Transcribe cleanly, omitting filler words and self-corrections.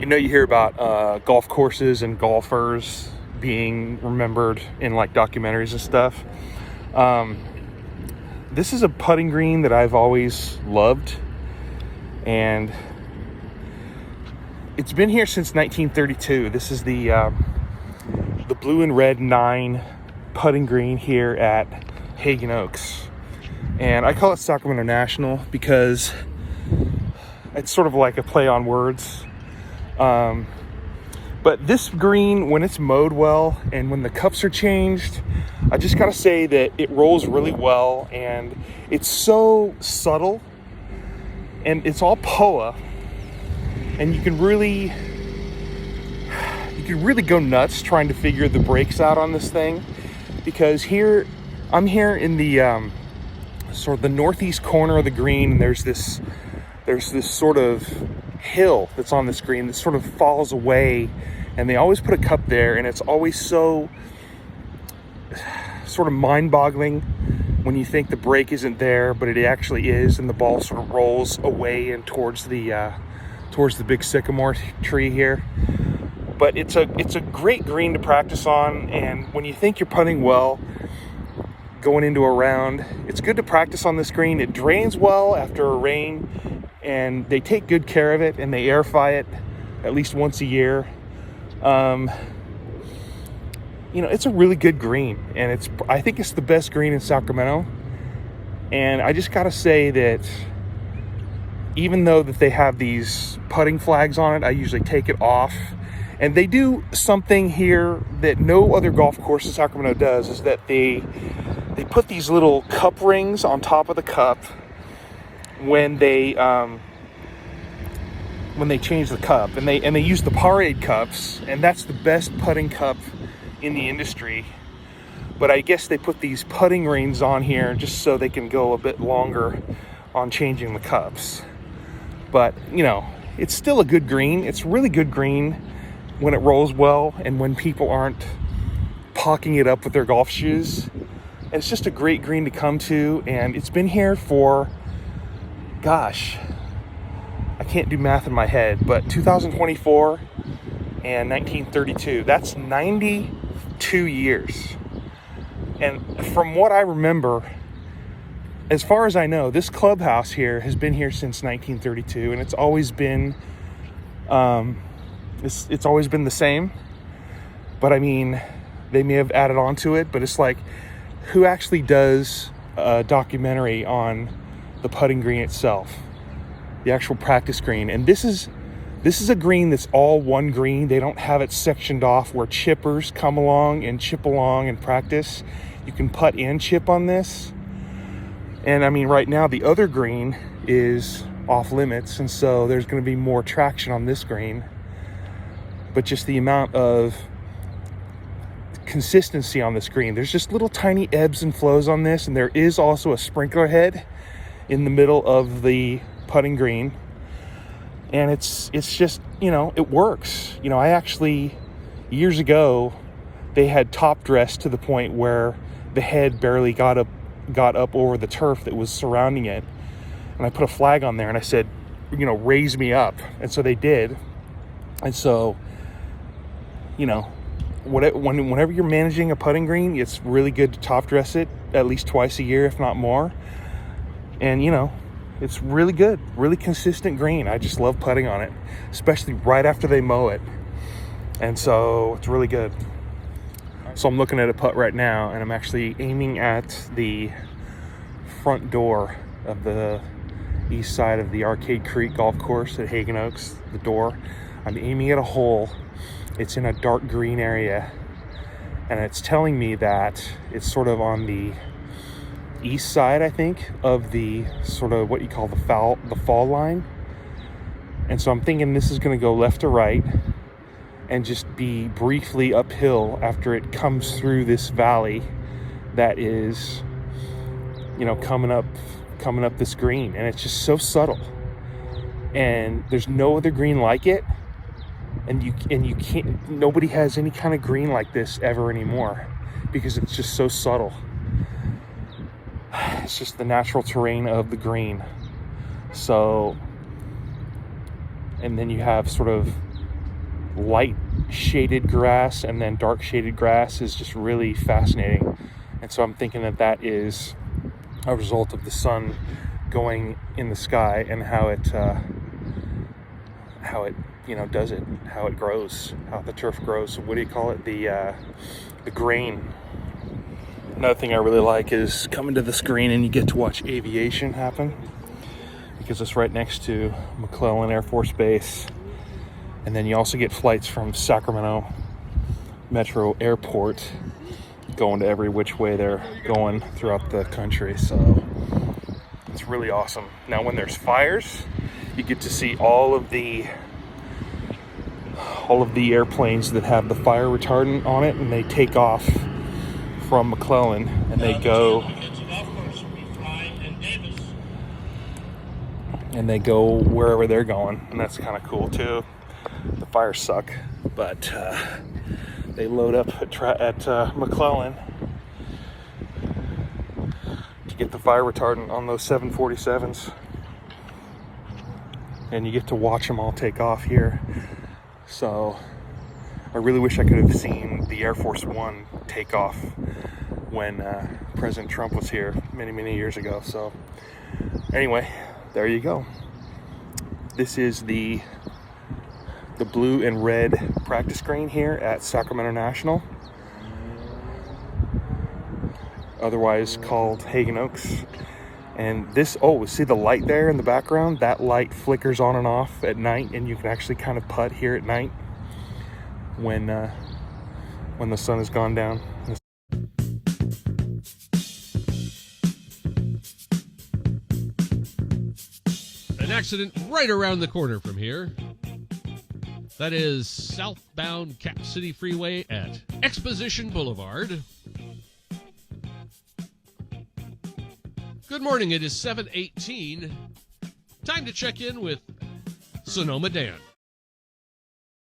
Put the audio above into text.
You know, you hear about golf courses and golfers being remembered in like documentaries and stuff. This is a putting green that I've always loved, and it's been here since 1932. This is the blue and red 9 putting green here at Hagen Oaks, and I call it Sacramento National because it's sort of like a play on words. But this green, when it's mowed well and when the cups are changed, I just gotta say that it rolls really well, and it's so subtle, and it's all POA, and you can really go nuts trying to figure the brakes out on this thing, because I'm here in the sort of the northeast corner of the green, and there's this sort of hill that's on this green that sort of falls away, and they always put a cup there, and it's always so sort of mind-boggling when you think the break isn't there, but it actually is, and the ball sort of rolls away and towards the big sycamore tree here. But it's a great green to practice on, and when you think you're putting well going into a round, it's good to practice on this green. It drains well after a rain, and they take good care of it, and they airify it at least once a year. It's a really good green, and I think it's the best green in Sacramento. And I just gotta say that even though that they have these putting flags on it, I usually take it off. And they do something here that no other golf course in Sacramento does, is that they put these little cup rings on top of the cup when they change the cup, and they use the Parade cups, and that's the best putting cup in the industry. But I guess they put these putting rings on here just so they can go a bit longer on changing the cups. But it's still a good green. It's really good green when it rolls well and when people aren't pocking it up with their golf shoes. And it's just a great green to come to, and it's been here for, gosh, I can't do math in my head, but 2024 and 1932, that's 92 years. And from what I remember, as far as I know, this clubhouse here has been here since 1932, and it's always been it's always been the same. But I mean, they may have added on to it, but it's like, who actually does a documentary on the putting green itself, the actual practice green? And this is a green that's all one green. They don't have it sectioned off where chippers come along and chip along and practice. You can putt and chip on this. And I mean, right now the other green is off limits, and so there's going to be more traction on this green. But just the amount of consistency on this green, there's just little tiny ebbs and flows on this, and there is also a sprinkler head in the middle of the putting green, and it's just, it works. I actually, years ago, they had top dressed to the point where the head barely got up over the turf that was surrounding it, and I put a flag on there and I said, raise me up, and so they did. And so whenever you're managing a putting green, it's really good to top dress it at least twice a year, if not more. And it's really good, really consistent green. I just love putting on it, especially right after they mow it. And so it's really good. So I'm looking at a putt right now, and I'm actually aiming at the front door of the east side of the Arcade Creek Golf Course at Hagen Oaks. The door, I'm aiming at a hole. It's in a dark green area, and it's telling me that it's sort of on the east side, I think, of the sort of what you call the fall line. And so I'm thinking this is going to go left to right and just be briefly uphill after it comes through this valley that is, coming up this green. And it's just so subtle, and there's no other green like it. And you can't, nobody has any kind of green like this ever anymore, because it's just so subtle. It's just the natural terrain of the green. So, and then you have sort of light shaded grass and then dark shaded grass is just really fascinating. And so I'm thinking that that is a result of the sun going in the sky and how it does it, how it grows, how the turf grows. What do you call it? The grain. Another thing I really like is coming to this green and you get to watch aviation happen, because it's right next to McClellan Air Force Base. And then you also get flights from Sacramento Metro Airport going to every which way they're going throughout the country. So it's really awesome. Now when there's fires, you get to see all of the airplanes that have the fire retardant on it, and they take off from McClellan and they go wherever they're going, and that's kind of cool too. The fires suck, but they load up at McClellan to get the fire retardant on those 747s, and you get to watch them all take off here. So I really wish I could have seen the Air Force One take off when President Trump was here many years ago. So anyway, there you go. This is the blue and red practice green here at Sacramento National, otherwise called Hagen Oaks. And this, see the light there in the background? That light flickers on and off at night, and you can actually kind of putt here at night when the sun has gone down. An accident right around the corner from here. That is southbound Cap City Freeway at Exposition Boulevard. Good morning, it is 7:18. Time to check in with Sonoma Dan.